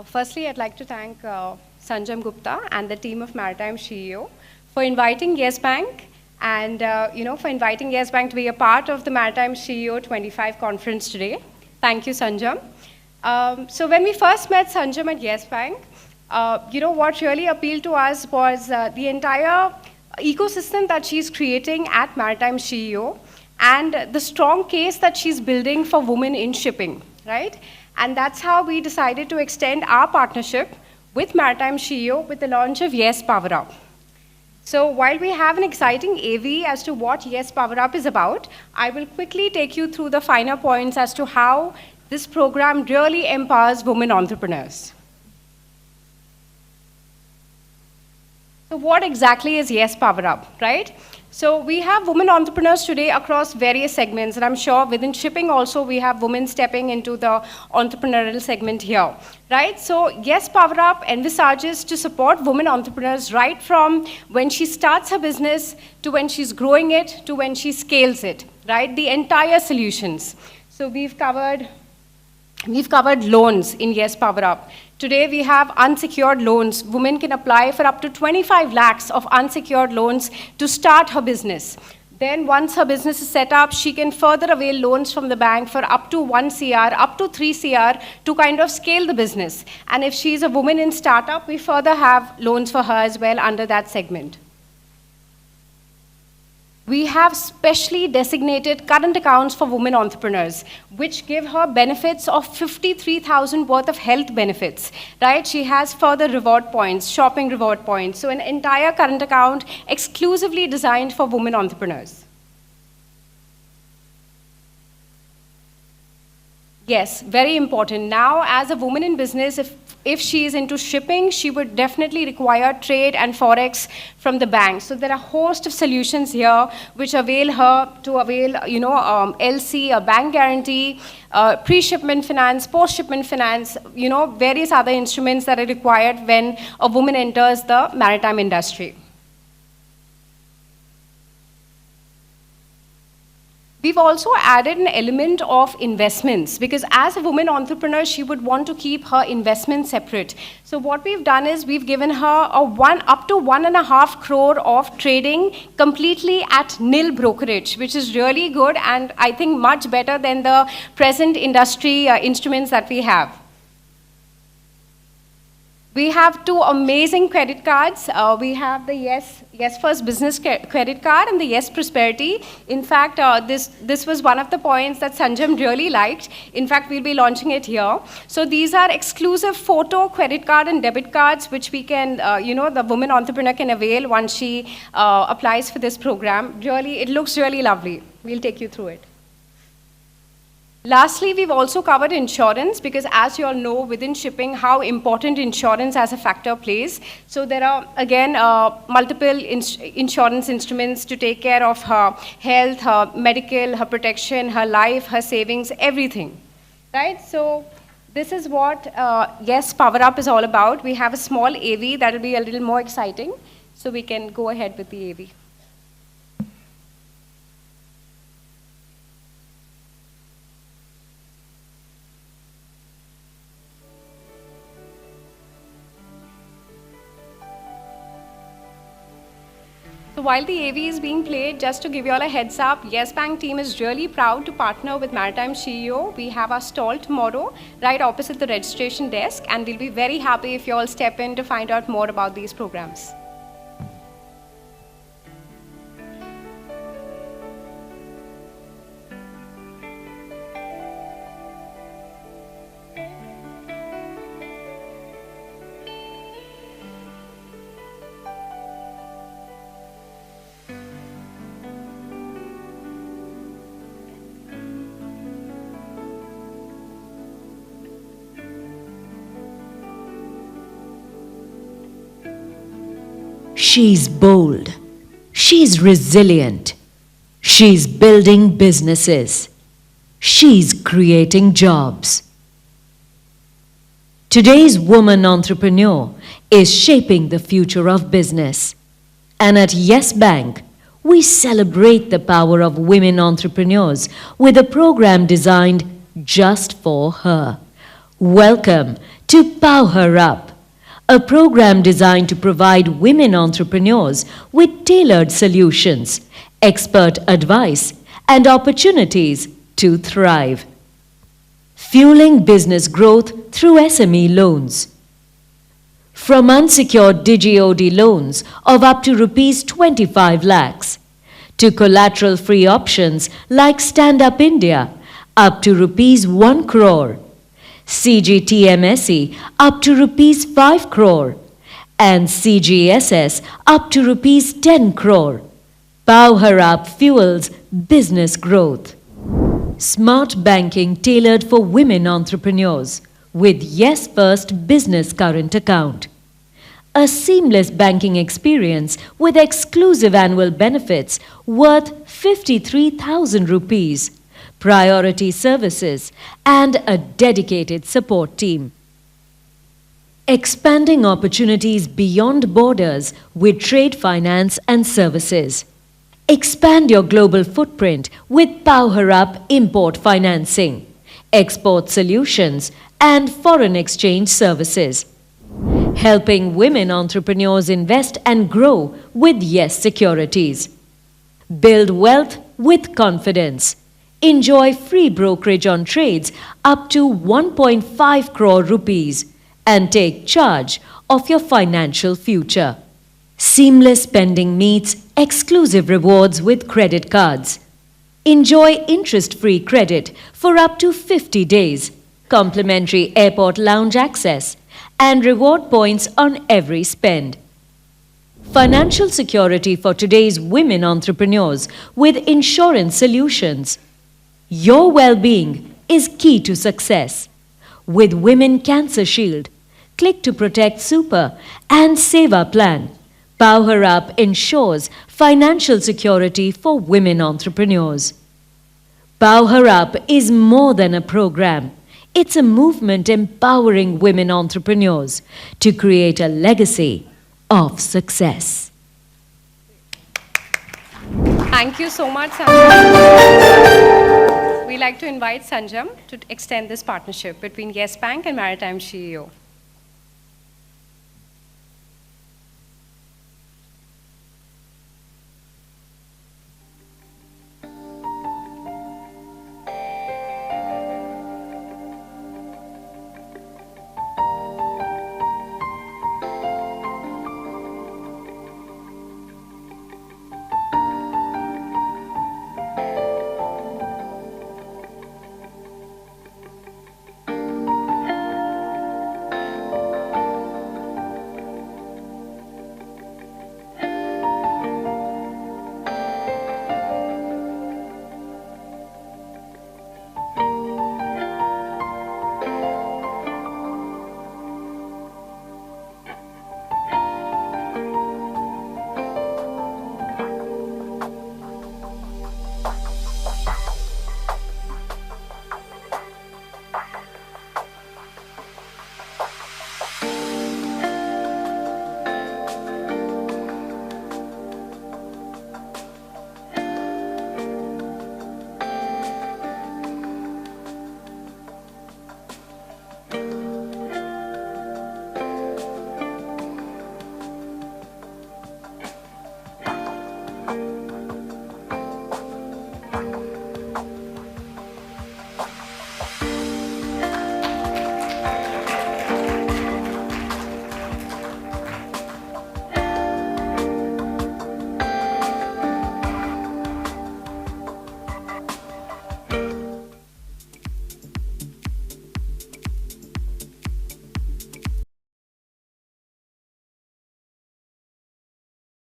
Firstly, I'd like to thank Sanjam Gupta and the team of Maritime CEO for inviting Yes Bank and for inviting Yes Bank to be a part of the Maritime CEO 25 conference today. Thank you, Sanjam. So when we first met Sanjam at Yes Bank, what really appealed to us was the entire ecosystem that she's creating at Maritime CEO and the strong case that she's building for women in shipping, right? And that's how we decided to extend our partnership with Maritime CEO with the launch of Yes Power Up. So while we have an exciting AV as to what Yes Power Up is about, I will quickly take you through the finer points as to how this program really empowers women entrepreneurs. So what exactly is Yes Power Up, right? So we have women entrepreneurs today across various segments, and I'm sure within shipping also we have women stepping into the entrepreneurial segment here, right? So Yes Power Up envisages to support women entrepreneurs right from when she starts her business to when she's growing it to when she scales it, right? The entire solutions. So we've covered loans in Yes Power Up. Today we have unsecured loans. Women can apply for up to 25 lakhs of unsecured loans to start her business. Then once her business is set up, she can further avail loans from the bank for up to 1 CR, up to 3 CR to kind of scale the business. And if she's a woman in startup, we further have loans for her as well under that segment. We have specially designated current accounts for women entrepreneurs, which give her benefits of 53,000 worth of health benefits, right? She has further reward points, shopping reward points. So an entire current account exclusively designed for women entrepreneurs. Yes, very important. Now, as a woman in business, if she is into shipping, she would definitely require trade and forex from the bank. So there are a host of solutions here which avail her to avail, LC, a bank guarantee, pre-shipment finance, post-shipment finance, various other instruments that are required when a woman enters the maritime industry. We've also added an element of investments because as a woman entrepreneur, she would want to keep her investments separate. So what we've done is we've given her up to 1.5 crore of trading completely at nil brokerage, which is really good and I think much better than the present industry instruments that we have. We have 2 amazing credit cards. We have the Yes First Business credit card and the Yes Prosperity. In fact, this was one of the points that Sanjam really liked. In fact, we'll be launching it here. So these are exclusive photo credit card and debit cards, which we can, the woman entrepreneur can avail once she applies for this program. Really, it looks really lovely. We'll take you through it. Lastly, we've also covered insurance because as you all know within shipping how important insurance as a factor plays. So there are again multiple insurance instruments to take care of her health, her medical, her protection, her life, her savings, everything, right? So this is what Yes Power Up is all about. We have a small AV that will be a little more exciting. So we can go ahead with the AV. So while the AV is being played, just to give you all a heads up, Yes Bank team is really proud to partner with Maritime CEO. We have our stall tomorrow, right opposite the registration desk, and we'll be very happy if you all step in to find out more about these programs. She's bold. She's resilient. She's building businesses. She's creating jobs. Today's woman entrepreneur is shaping the future of business. And at Yes Bank, we celebrate the power of women entrepreneurs with a program designed just for her. Welcome to Power Up, a program designed to provide women entrepreneurs with tailored solutions, expert advice, and opportunities to thrive. Fueling business growth through SME loans. From unsecured Digi-OD loans of up to Rs 25 lakhs to collateral-free options like Stand Up India up to Rs 1 crore, CGTMSE up to Rs 5 crore, and CGSS up to Rs 10 crore. Power Up fuels business growth. Smart banking tailored for women entrepreneurs with Yes First Business Current Account. A seamless banking experience with exclusive annual benefits worth 53,000 rupees, priority services, and a dedicated support team. Expanding opportunities beyond borders with trade finance and services. Expand your global footprint with Power Up import financing, export solutions, and foreign exchange services. Helping women entrepreneurs invest and grow with Yes Securities. Build wealth with confidence. Enjoy free brokerage on trades up to 1.5 crore rupees and take charge of your financial future. Seamless spending meets exclusive rewards with credit cards. Enjoy interest-free credit for up to 50 days, complimentary airport lounge access, and reward points on every spend. Financial security for today's women entrepreneurs with insurance solutions. Your well-being is key to success. With Women Cancer Shield, Click to Protect Super, and Seva Plan, Power Up ensures financial security for women entrepreneurs. Power Up is more than a program. It's a movement empowering women entrepreneurs to create a legacy of success. Thank you so much, Sanjam. We like to invite Sanjam to extend this partnership between Yes Bank and Maritime CEO.